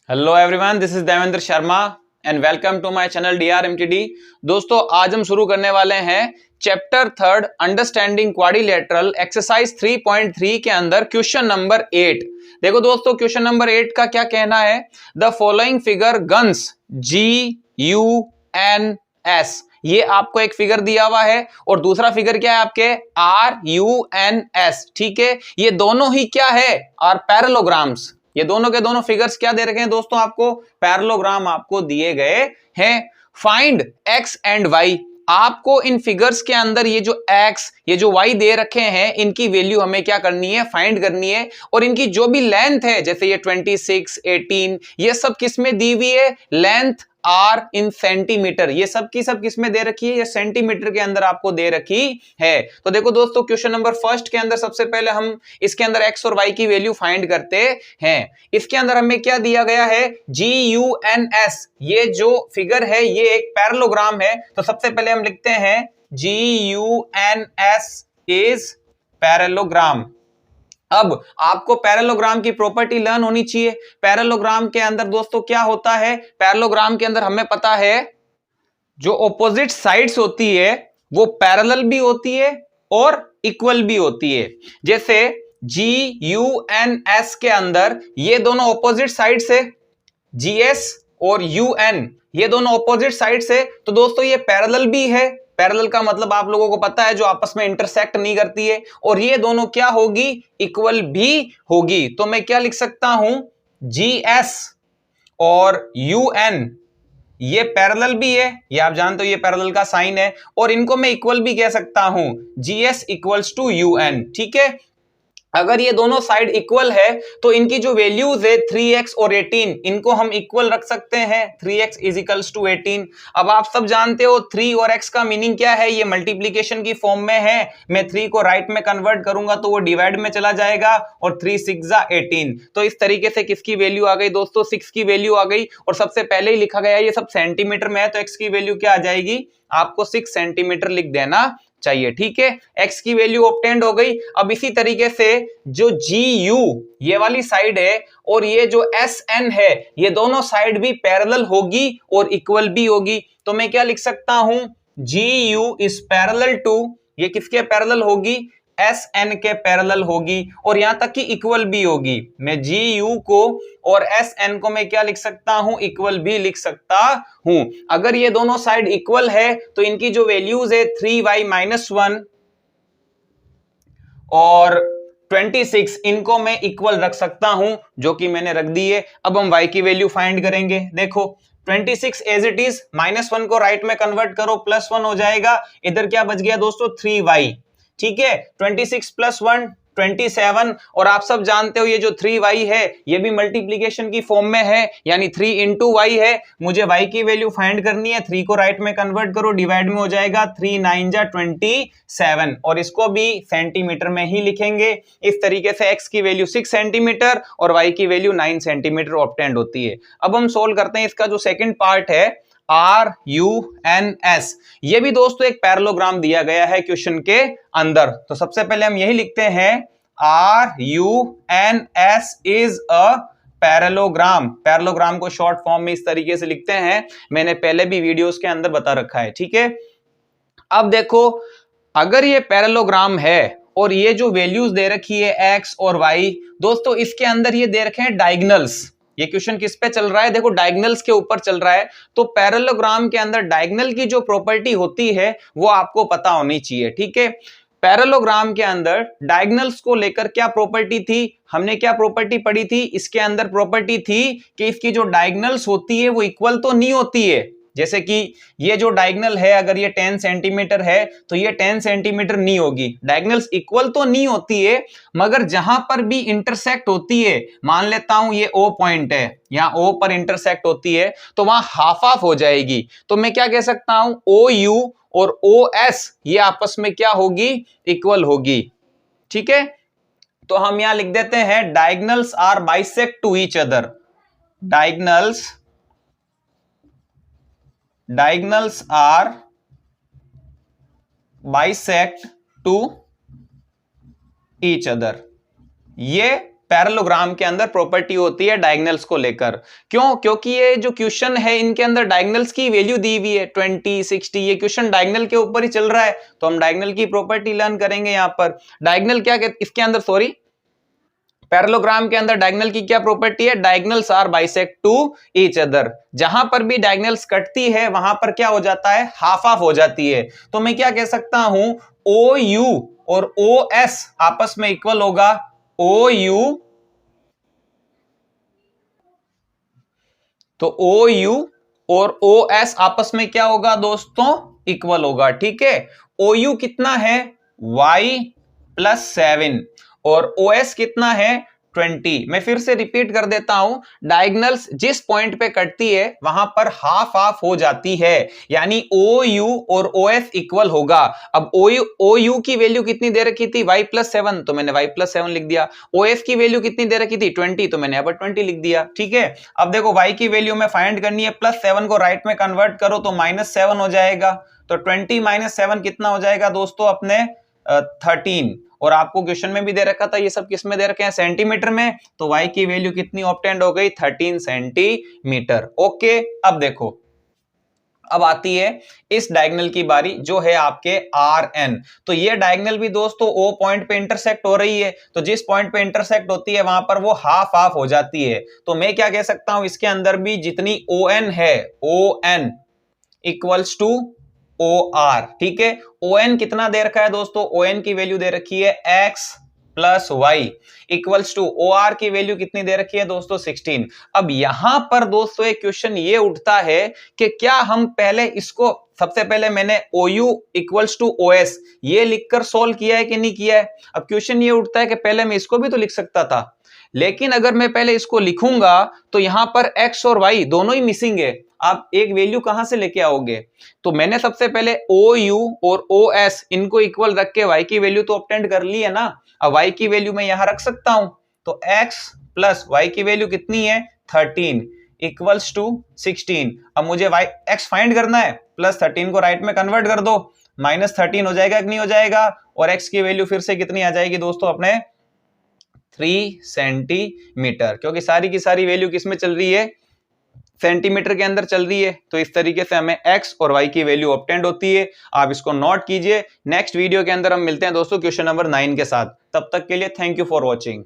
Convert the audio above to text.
Hello everyone, this is Devendra Sharma and welcome to my channel DRMTD। दोस्तों, आज हम शुरू करने वाले हैं चैप्टर 3 अंडरस्टैंडिंग क्वाड्रिलेटरल एक्सरसाइज 3.3 के अंदर क्वेश्चन नंबर 8। देखो दोस्तों, क्वेश्चन नंबर 8 का क्या कहना है। The following figure guns GUNS, ये आपको एक फिगर दिया हुआ है और दूसरा फिगर क्या है आपके RUNS। ठीक है, ये दोनों ही क्या है, आर पैरेललोग्राम्स। ये दोनों के दोनों फिगर्स क्या दे रखे हैं दोस्तों, आपको पैरेललोग्राम आपको दिए गए हैं। फाइंड x एंड y, आपको इन फिगर्स के अंदर ये जो x ये जो y दे रखे हैं, इनकी वैल्यू हमें क्या करनी है, फाइंड करनी है। और इनकी जो भी लेंथ है, जैसे ये 26, 18, ये सब किस में दी हुई है, लेंथ आर इन सेंटीमीटर। ये सब की सब किसमें दे रखी है, ये सेंटीमीटर के अंदर आपको दे रखी है। तो देखो दोस्तों, क्वेश्चन नंबर फर्स्ट के अंदर सबसे पहले हम इसके अंदर x और y की वैल्यू फाइंड करते हैं। इसके अंदर हमें क्या दिया गया है, GUNS। ये जो फिगर है ये एक पैरेललोग्राम है। तो सबसे पहले हम लिखते हैं GUNS इज पैरेललोग्राम। अब आपको पैरेललोग्राम की प्रॉपर्टी लर्न होनी चाहिए। पैरेललोग्राम के अंदर दोस्तों क्या होता है, पैरेललोग्राम के अंदर हमें पता है जो ऑपोजिट साइड्स होती है वो पैरेलल भी होती है और इक्वल भी होती है। जैसे GUNS के अंदर ये दोनों ऑपोजिट साइड्स है, GS और UN ये दोनों ऑपोजिट साइड्स है। तो दोस्तों ये पैरेलल भी है। पैरेलल का मतलब आप लोगों को पता है, जो आपस में इंटरसेक्ट नहीं करती है। और ये दोनों क्या होगी, इक्वल भी होगी। तो मैं क्या लिख सकता हूं, GS और UN ये पैरेलल भी है, ये आप जानते हो ये पैरेलल का साइन है। और इनको मैं इक्वल भी कह सकता हूं, GS इक्वल्स टू UN। ठीक है, अगर ये दोनों साइड इक्वल है तो इनकी जो वैल्यूज है 3x और 18, इनको हम इक्वल रख सकते हैं। 3x is equals to 18। अब आप सब जानते हो 3 और x का मीनिंग क्या है, ये मल्टीप्लीकेशन की फॉर्म में है। मैं 3 को राइट में कन्वर्ट करूंगा तो वो डिवाइड में चला जाएगा और 3 6 18। तो इस तरीके से किसकी वैल्यू आ गई दोस्तों, 6 की वैल्यू आ गई। और सबसे पहले ही लिखा गया ये सब सेंटीमीटर में है, तो x की वैल्यू क्या आ जाएगी, आपको 6 सेंटीमीटर लिख देना चाहिए। ठीक है, x की वैल्यू ऑब्टेन्ड हो गई। अब इसी तरीके से जो GU ये वाली साइड है और ये जो SN है, ये दोनों साइड भी पैरेलल होगी और इक्वल भी होगी। तो मैं क्या लिख सकता हूं, GU इज पैरेलल टू, ये किसके पैरेलल होगी, SN के पैरेलल होगी और यहां तक कि इक्वल भी होगी। मैं GU को और SN को मैं क्या लिख सकता हूं, इक्वल भी लिख सकता हूं। अगर ये दोनों साइड इक्वल है तो इनकी जो वैल्यूज है 3y-1 और 26, इनको मैं इक्वल रख सकता हूं, जो कि मैंने रख दी है। अब हम y की वैल्यू फाइंड करेंगे। देखो 26 एज इट इज, -1 को राइट में कन्वर्ट करो, +1 हो जाएगा। इधर क्या बच गया दोस्तों, 3y। ठीक है, 26 + 1 27। और आप सब जानते हो ये जो 3y है ये भी मल्टीप्लीकेशन की फॉर्म में है, यानी 3 × y है। मुझे y की वैल्यू फाइंड करनी है, 3 को राइट में कन्वर्ट करो, डिवाइड में हो जाएगा, 3 9 जा 27। और इसको भी सेंटीमीटर में ही लिखेंगे। इस तरीके से x की वैल्यू 6 सेंटीमीटर और y की वैल्यू 9 सेंटीमीटर ऑब्टेन्ड होती है। अब हम सोल्व करते हैं इसका जो सेकंड पार्ट है, RUNS। ये भी दोस्तों एक पैरेललोग्राम दिया गया है क्वेश्चन के अंदर। तो सबसे पहले हम यही लिखते हैं, RUNS is a parallelogram. Parallelogram को शॉर्ट फॉर्म में इस तरीके से लिखते हैं, मैंने पहले भी वीडियोस के अंदर बता रखा है। ठीक है, अब देखो अगर ये पैरेललोग्राम है और ये जो वैल्यूज दे रखी है x और y, दोस्तों इसके अंदर ये दे रखे हैं डायगोनल्स। ये क्वेश्चन किस पे चल रहा है, देखो डायगोनल्स के ऊपर चल रहा है। तो पैरेललोग्राम के अंदर डायगोनल की जो प्रॉपर्टी होती है वो आपको पता होनी चाहिए। ठीक है, पैरेललोग्राम के अंदर डायगोनल्स को लेकर क्या प्रॉपर्टी थी, हमने क्या प्रॉपर्टी पढ़ी थी, इसके अंदर प्रॉपर्टी थी कि इसकी जो डायगोनल्स होती है वो इक्वल तो नहीं होती है। जैसे कि ये जो डायगोनल है, अगर ये 10 सेंटीमीटर है तो ये 10 सेंटीमीटर नहीं होगी। डायगोनल्स इक्वल तो नहीं होती है, मगर जहां पर भी इंटरसेक्ट होती है, मान लेता हूं ये O पॉइंट है, यहां O पर इंटरसेक्ट होती है तो वहां हाफ हाफ हो जाएगी। तो मैं क्या कह सकता हूं, OU और OS ये आपस में क्या होगी, इक्वल होगी। ठीक है, तो हम यहां लिख देते हैं, diagonals are bisect to each other. Diagonals are bisect to each other। ये पैरेललोग्राम के अंदर प्रॉपर्टी होती है डायगोनल्स को लेकर। क्यों? क्योंकि ये जो क्वेश्चन है इनके अंदर डायगोनल्स की वैल्यू दी हुई है 20, 60, ये क्वेश्चन डायगोनल के ऊपर ही चल रहा है, तो हम डायगोनल की प्रॉपर्टी लर्न करेंगे यहां पर। डायगोनल क्या इसके अंदर, सॉरी, पैरेललोग्राम के अंदर डायगोनल की क्या प्रॉपर्टी है? Diagonals are bisect to each other. जहां पर भी डायगोनल्स कटती है वहां पर क्या हो जाता है? हाफ हाफ हो जाती है। तो मैं क्या कह सकता हूं? ओ यू और ओ एस आपस में इक्वल होगा। ओ यू, तो ओ यू और ओ एस आपस में क्या होगा दोस्तों? इक्वल होगा। ठीक है, ओ यू कितना है? y+7 और ओ एस कितना है? 20। मैं फिर से रिपीट कर देता हूं, डायगोनल्स जिस पॉइंट पे कटती है वहां पर हाफ हाफ हो जाती है, यानी ओ यू और ओ एस इक्वल होगा। अब ओ यू की वैल्यू कितनी दे रखी थी? y+7, तो मैंने y+7 लिख दिया। ओ एस की वैल्यू कितनी दे रखी थी? 20, तो मैंने यहाँ पर 20 लिख दिया। ठीक है, अब देखो y की वैल्यू में फाइंड करनी है, +7 को राइट में कन्वर्ट करो तो -7 हो जाएगा। तो 20 - 7 कितना हो जाएगा दोस्तों? अपने 13। और आपको क्वेश्चन में भी दे रखा था ये सब किस में दे रखे हैं? सेंटीमीटर में। तो y की वैल्यू कितनी ऑब्टेन्ड हो गई? 13 सेंटीमीटर। ओके, अब देखो, अब आती है इस डायगोनल की बारी जो है आपके Rn। तो ये डायगोनल भी दोस्तों O पॉइंट पे इंटरसेक्ट हो रही है, तो जिस पॉइंट पे इंटरसेक्ट होती है वहां पर वो हाफ हाफ हो जाती है। तो मैं क्या कह सकता हूं? इसके अंदर भी जितनी ON है, ON इक्वल्स टू OR। ठीक है, ON कितना दे रखा है दोस्तों? ON की वैल्यू दे रखी है x+y इक्वल्स टू OR की वैल्यू कितनी दे रखी है दोस्तों? 16। अब यहां पर दोस्तों एक क्वेश्चन ये उठता है कि क्या हम पहले इसको, सबसे पहले मैंने OU इक्वल्स टू OS ये लिखकर सोल्व किया है कि नहीं किया है? अब क्वेश्चन ये उठता है कि पहले मैं इसको भी तो लिख सकता था, लेकिन अगर मैं पहले इसको लिखूंगा तो यहां पर x और y दोनों ही मिसिंग है। आप एक वैल्यू कहां से लेके आओगे? तो मैंने सबसे पहले OU और OS इनको इक्वल रख के y की वैल्यू तो ऑब्टेंड कर ली है ना। अब y की वैल्यू मैं यहां रख सकता हूं, तो x प्लस y की वैल्यू कितनी है? 13 इक्वल्स टू 16। अब मुझे x फाइंड करना है, +13 को राइट में कन्वर्ट कर दो, -13 हो जाएगा कि नहीं हो जाएगा? और x की वैल्यू फिर से कितनी आ जाएगी दोस्तों? अपने 3 सेंटीमीटर, क्योंकि सारी की सारी वैल्यू किस में चल रही है? सेंटीमीटर के अंदर चल रही है। तो इस तरीके से हमें x और y की वैल्यू ऑब्टेंड होती है। आप इसको नोट कीजिए। नेक्स्ट वीडियो के अंदर हम मिलते हैं दोस्तों क्वेश्चन नंबर 9 के साथ। तब तक के लिए थैंक यू फॉर वॉचिंग।